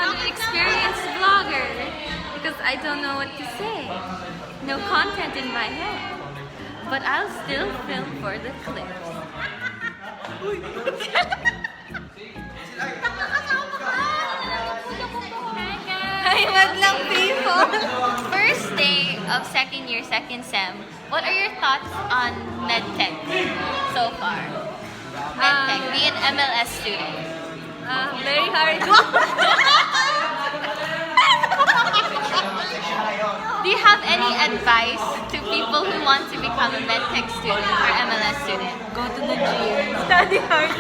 I'm an experienced vlogger because I don't know what to say. No content in my head. But I'll still film for the clips. Hi madlang people! First day of second year, second sem. What are your thoughts on Medtech so far? Medtech, be an MLS student. Very hard. Do you have any advice to people who want to become a Medtech student or MLS student? Go to the gym. Study hard.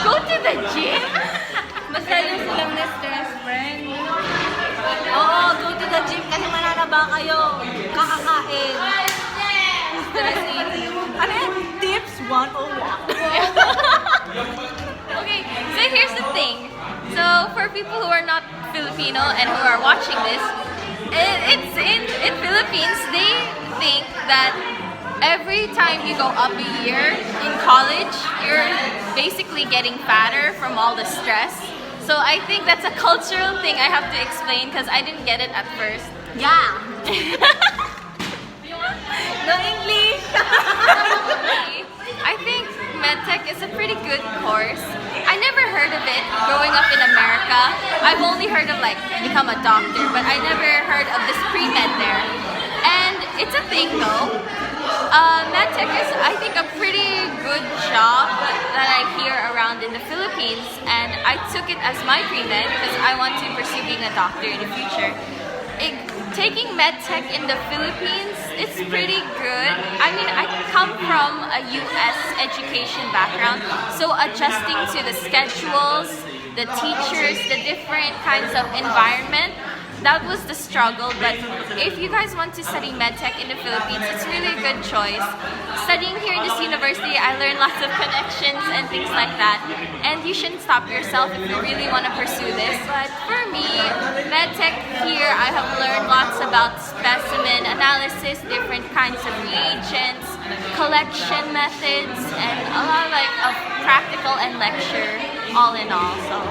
Go to the gym? Mas lalo silang na-stress, friend. Oo, go to the gym kasi mananaba kayo. Kakakain. Stress eating. Ano yan? Tips 101. Okay, so here's the thing. So for people who are not Filipino and who are watching this, it's in Philippines, they think that every time you go up a year in college, you're basically getting fatter from all the stress. So I think that's a cultural thing I have to explain because I didn't get it at first. Yeah. No English. I think Medtech is a pretty good course. I never heard of it growing up in America. I've only heard of like become a doctor, but I never heard of this pre-med there. And it's a thing though. Medtech is, I think, a pretty good job that I hear around in the Philippines, and I took it as my pre-med because I want to pursue being a doctor in the future. Taking Medtech in the Philippines, it's pretty good. I mean, I come from a US education background, so adjusting to the schedules, the teachers, the different kinds of environment, that was the struggle. But if you guys want to study Medtech in the Philippines, it's really a good choice. Studying here in this university, I learned lots of connections and things like that. And you shouldn't stop yourself if you really want to pursue this. But for me, Medtech here, I have learned lots about specimen analysis, different kinds of reagents, collection methods, and a lot of practical and lecture all in all. So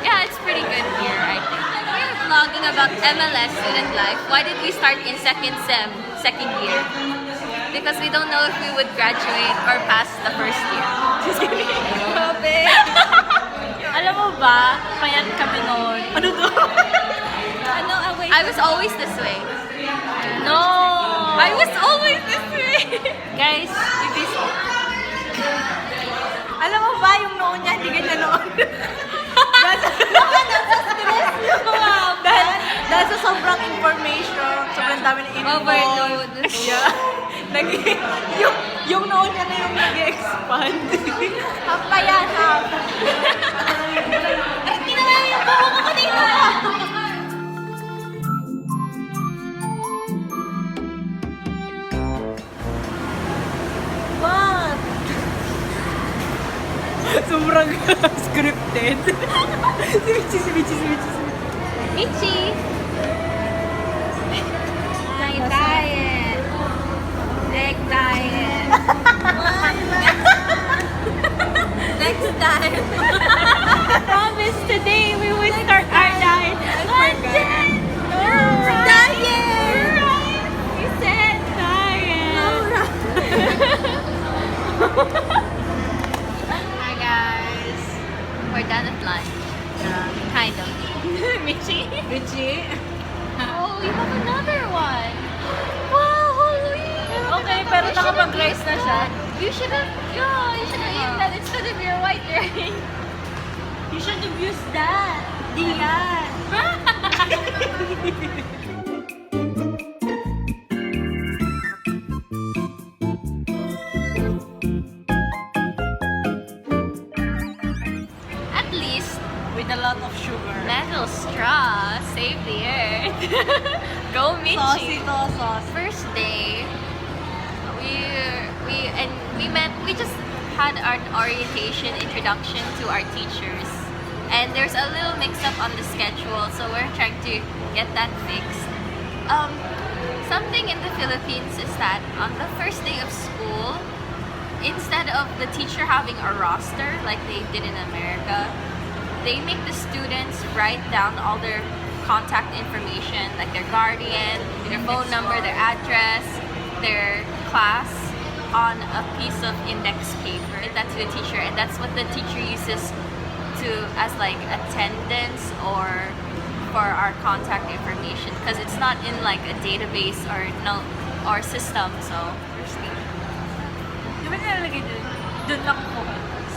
yeah, it's pretty good here, I think. We're vlogging about MLS student life. Why did we start in second sem, second year? Because we don't know if we would graduate or pass the first year. Just kidding. Grabe. Alam mo ba, payat kami noon. Ano to? Ano, wait. I was always this way. No! I was always this way. Guys, ibis. Alam mo ba, yung noon niya, hindi ganyan noon. Dahil sa sobrang information, sobrang dami ng info. Overload. Yeah. yung noon niya na yung nag-expand. Half pa yan, half. Hindi naman yung buho ko kanina. What? Sobrang scripted. Si Michi. Michi. Diet. Egg diet. Next time. Promise today we will start our diet. Diet! You said diet. Hi guys. We're done at lunch. Kind of. Michi? Oh, we have another one. Wow, holy. Okay, pero nakapag-rice na siya. You should have eaten that instead of your white rice. You should have used that. Diyan. At least With a lot of sugar. metal straw save the earth. Go Michi. Saucy to, sauce. First day, we just had our orientation introduction to our teachers, and there's a little mix-up on the schedule, so we're trying to get that fixed. Something in the Philippines is that on the first day of school, instead of the teacher having a roster like they did in America, they make the students write down all their contact information, like their guardian, their phone number, their address, their class, on a piece of index paper. That's to the teacher, and that's what the teacher uses to as like attendance or for our contact information, because it's not in like a database or system. So Di ba nilalagay dun? Dun lang po.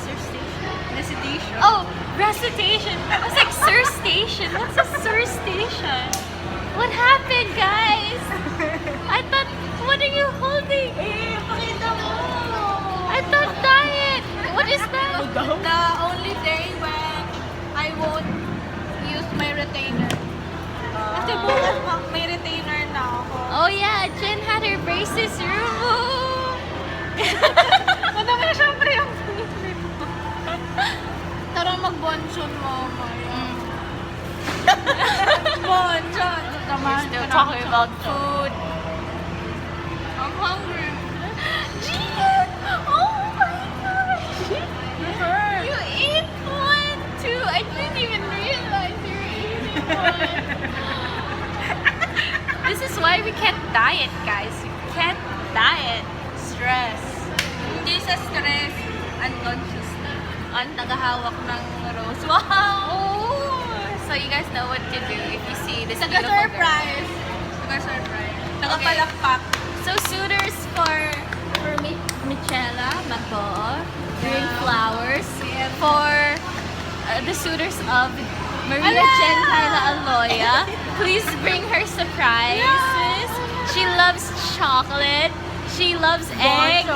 Sir station? Recitation? oh, recitation. I was like, Sir Station. What's a Sir Station? What happened, guys? I thought, what are you holding? Eh, pakita mo! I thought diet. What is that? The only day when I won't use my retainer. Kasi bukas may retainer na ako. Oh yeah, Jen had her braces removed. Madami na syempre yung pinipin mo. Tara mag-bonchon mo, Maya. Bonchon! We're still talking about food. I'm hungry. Jen! Oh my gosh! You ate one too. I didn't even realize you were eating one. This is why we can't diet, guys. You can't diet. Stress. Hindi sa stress, unconsciously. Ang tagahawak ng rose. Wow! Oh, so you guys know what to do if you see this beautiful girl. Taga-surprise. Taga-surprise. Taga-palakpak. So suitors for Michela Mago, Green Flowers. For the suitors of Maria Jen Carla Aloya, please bring her surprises. She loves chocolate. She loves egg.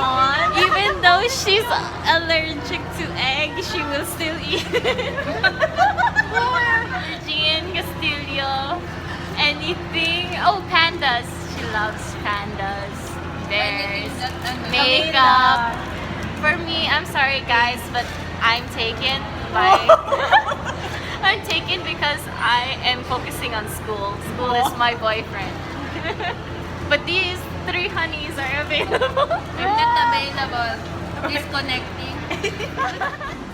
Even though she's allergic to egg, she will still eat it. Virgin Castillo. Anything. Oh, pandas. She loves pandas. Bears. Makeup. For me, I'm sorry guys, but I'm taken by... I'm taken because I am focusing on school. School is my boyfriend. But these 3 honeys are available. If not available, disconnecting.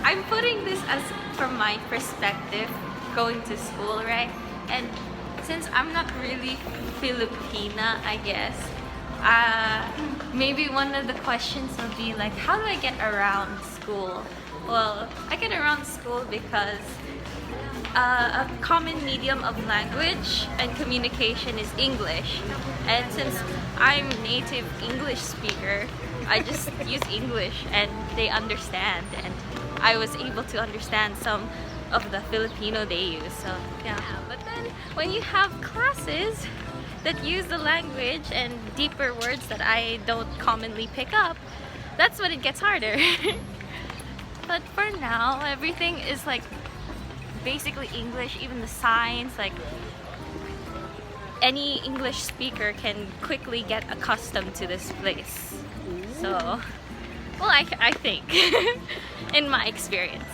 I'm putting this as from my perspective, going to school, right? And since I'm not really Filipina, I guess, maybe one of the questions will be like, how do I get around school? Well, I get around school because a common medium of language and communication is English, and since I'm native English speaker, I just use English and they understand, and I was able to understand some of the Filipino they use. So yeah, but then when you have classes that use the language and deeper words that I don't commonly pick up, that's when it gets harder. But for now, everything is like basically English, even the signs, like any English speaker can quickly get accustomed to this place. So, well, I think, in my experience.